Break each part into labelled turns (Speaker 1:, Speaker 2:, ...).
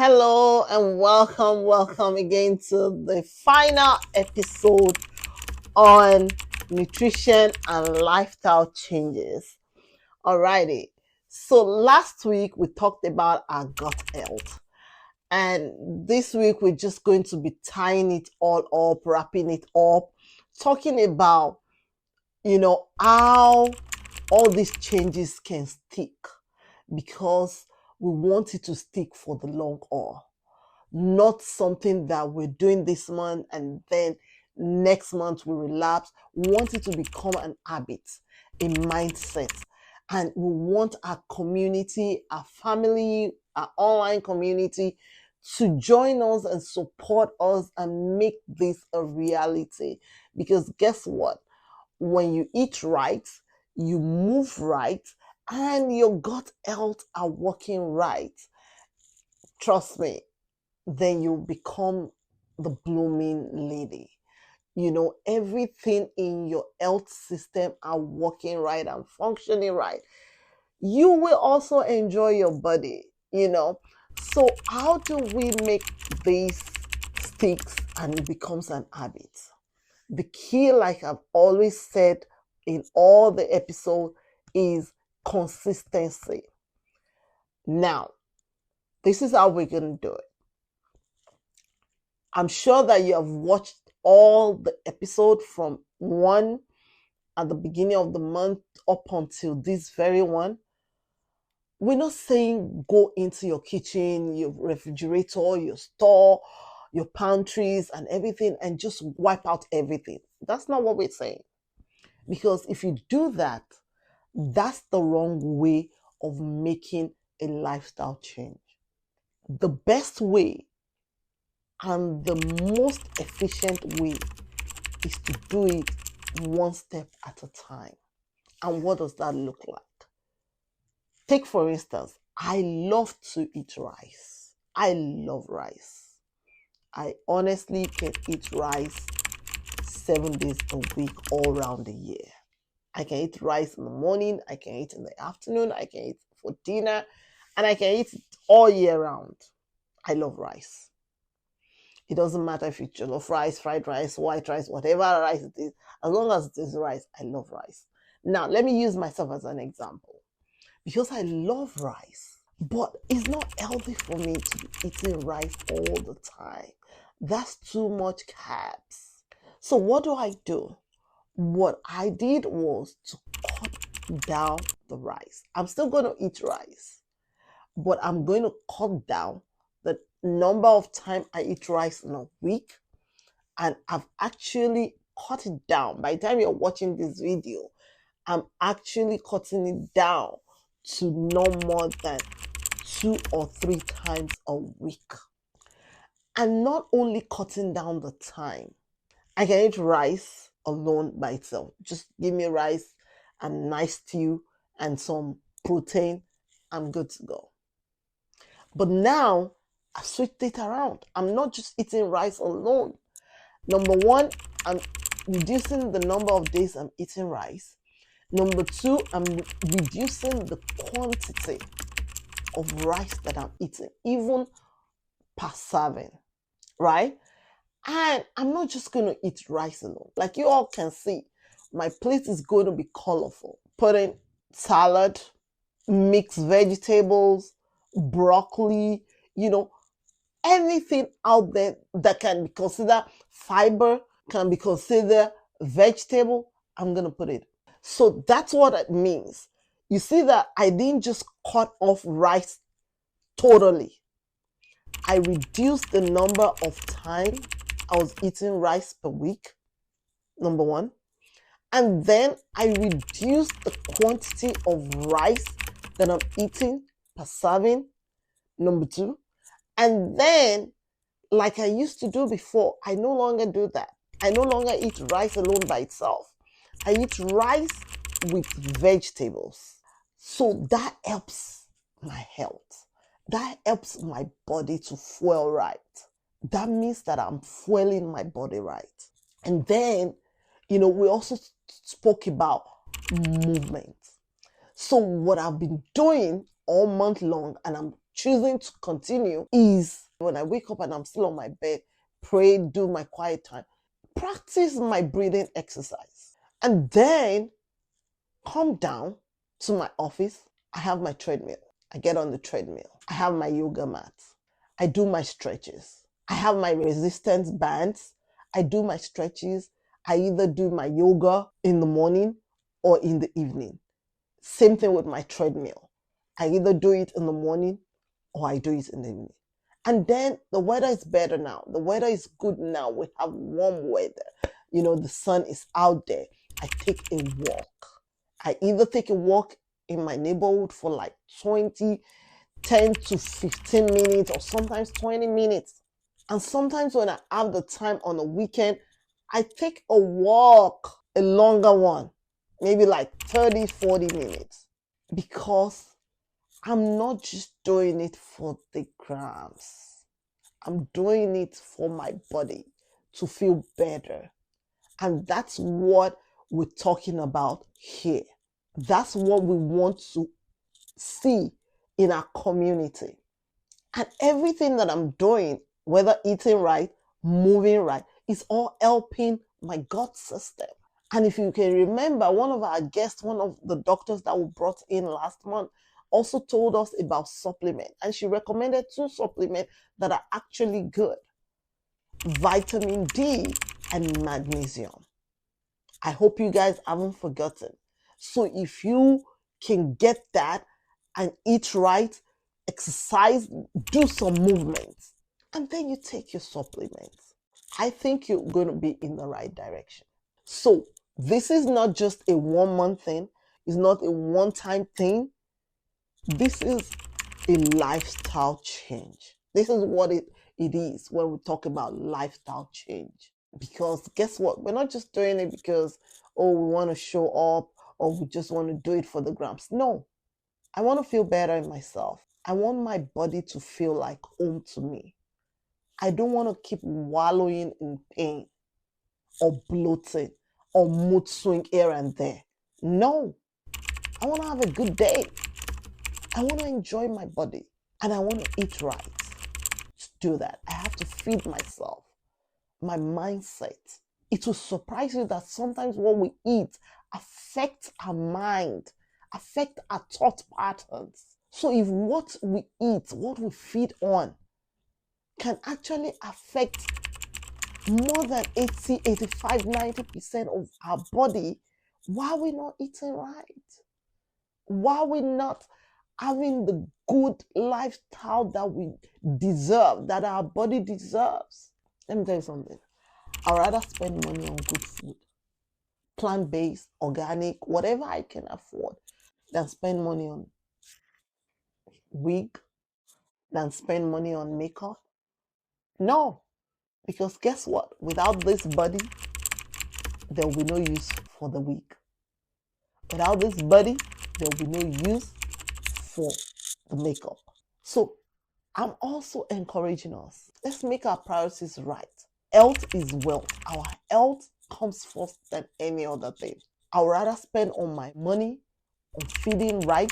Speaker 1: Hello and welcome again to the final episode on nutrition and lifestyle changes. Alrighty, so last week we talked about our gut health, and this week we're just going to be tying it all up, wrapping it up, talking about how all these changes can stick, because we want it to stick for the long haul, not something that we're doing this month and then next month we relapse. We want it to become an habit, a mindset, and we want our community, our family, our online community to join us and support us and make this a reality. Because guess what? When you eat right, you move right, and your gut health are working right, trust me, then you become the blooming lady. Everything in your health system are working right and functioning right. You will also enjoy your body. So how do we make this sticks and it becomes an habit? The key, like I've always said in all the episodes, is consistency. Now, this is how we're going to do it. I'm sure that you have watched all the episodes from one at the beginning of the month up until this very one. We're not saying go into your kitchen, your refrigerator, your store, your pantries and everything and just wipe out everything. That's not what we're saying. Because if you do that, that's the wrong way of making a lifestyle change. The best way and the most efficient way is to do it one step at a time. And what does that look like? Take, for instance, I love to eat rice. I love rice. I honestly can eat rice 7 days a week all around the year. I can eat rice in the morning, I can eat in the afternoon, I can eat for dinner, and I can eat it all year round. I love rice. It doesn't matter if it's jollof rice, fried rice, white rice, whatever rice it is. As long as it is rice, I love rice. Now, let me use myself as an example. Because I love rice, but it's not healthy for me to be eating rice all the time. That's too much carbs. So what do? What I did was to cut down the rice. I'm still going to eat rice, but I'm going to cut down the number of time I eat rice in a week. And I've actually cut it down. By the time you're watching this video, I'm actually cutting it down to no more than 2 or 3 times a week. And not only cutting down the time, I can eat rice alone by itself. Just give me rice and nice stew and some protein, I'm good to go. But now I've switched it around. I'm not just eating rice alone. Number one, I'm reducing the number of days I'm eating rice. Number two, I'm reducing the quantity of rice that I'm eating, even per serving, right? And I'm not just going to eat rice alone. Like you all can see, my plate is going to be colorful. Putting salad, mixed vegetables, broccoli, anything out there that can be considered fiber, can be considered vegetable, I'm going to put it. So that's what it means. You see that I didn't just cut off rice totally. I reduced the number of time I was eating rice per week, number one. And then I reduced the quantity of rice that I'm eating per serving, number two. And then, like I used to do before, I no longer do that. I no longer eat rice alone by itself. I eat rice with vegetables. So that helps my health. That helps my body to fuel right. That means that I'm fueling my body right. And then, we also spoke about movement. So what I've been doing all month long, and I'm choosing to continue is when I wake up and I'm still on my bed, pray, do my quiet time, practice my breathing exercise, and then come down to my office. I have my treadmill. I get on the treadmill. I have my yoga mat. I do my stretches. I have my resistance bands. I do my stretches. I either do my yoga in the morning or in the evening. Same thing with my treadmill. I either do it in the morning or I do it in the evening. And then the weather is better now. The weather is good now. We have warm weather. You know, the sun is out there. I take a walk. I either take a walk in my neighborhood for like 10 to 15 minutes or sometimes 20 minutes. And sometimes when I have the time on the weekend, I take a walk, a longer one, maybe like 30, 40 minutes, because I'm not just doing it for the grams. I'm doing it for my body to feel better. And that's what we're talking about here. That's what we want to see in our community. And everything that I'm doing, whether eating right, moving right, is all helping my gut system. And if you can remember, one of our guests, one of the doctors that we brought in last month, also told us about supplement. And she recommended 2 supplements that are actually good: vitamin D and magnesium. I hope you guys haven't forgotten. So if you can get that and eat right, exercise, do some movement, and then you take your supplements, I think you're going to be in the right direction. So this is not just a 1-month thing. It's not a one-time thing. This is a lifestyle change. This is what it is when we talk about lifestyle change. Because guess what? We're not just doing it because, oh, we want to show up or we just want to do it for the grams. No, I want to feel better in myself. I want my body to feel like home to me. I don't want to keep wallowing in pain or bloating or mood swing here and there. No, I want to have a good day. I want to enjoy my body and I want to eat right. To do that, I have to feed myself, my mindset. It will surprise you that sometimes what we eat affects our mind, affects our thought patterns. So if what we eat, what we feed on, can actually affect more than 80, 85, 90% of our body, why are we not eating right? Why are we not having the good lifestyle that we deserve, that our body deserves? Let me tell you something. I'd rather spend money on good food, plant-based, organic, whatever I can afford, than spend money on wig, than spend money on makeup. No, because guess what? Without this body, there will be no use for the wig. Without this body, there will be no use for the makeup. So I'm also encouraging us, let's make our priorities right. Health is wealth. Our health comes first than any other thing. I would rather spend on my money on feeding right,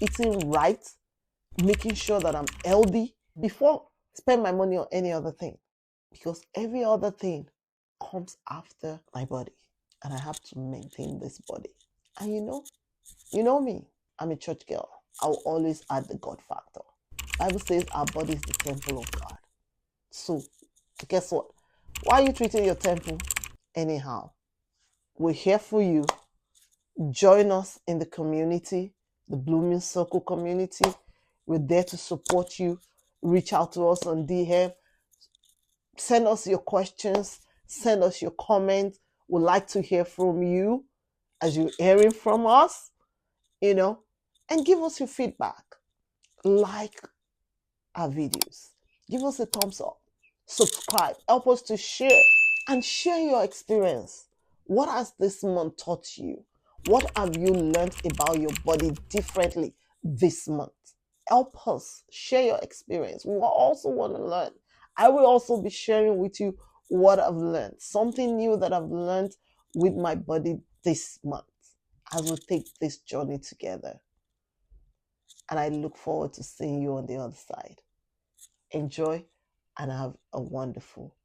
Speaker 1: eating right, making sure that I'm healthy before spend my money on any other thing. Because every other thing comes after my body. And I have to maintain this body. And you know me, I'm a church girl. I will always add the God factor. Bible says our body is the temple of God. So guess what? Why are you treating your temple anyhow? We're here for you. Join us in the community, the Blooming Circle community. We're there to support you. Reach out to us on DM. Send us your questions. Send us your comments. We'd like to hear from you as you're hearing from us, and give us your feedback. Like our videos. Give us a thumbs up. Subscribe. Help us to share and share your experience. What has this month taught you? What have you learned about your body differently this month? Help us share your experience. We also want to learn. I will also be sharing with you what I've learned, something new that I've learned with my body this month as we take this journey together. and I look forward to seeing you on the other side. Enjoy and have a wonderful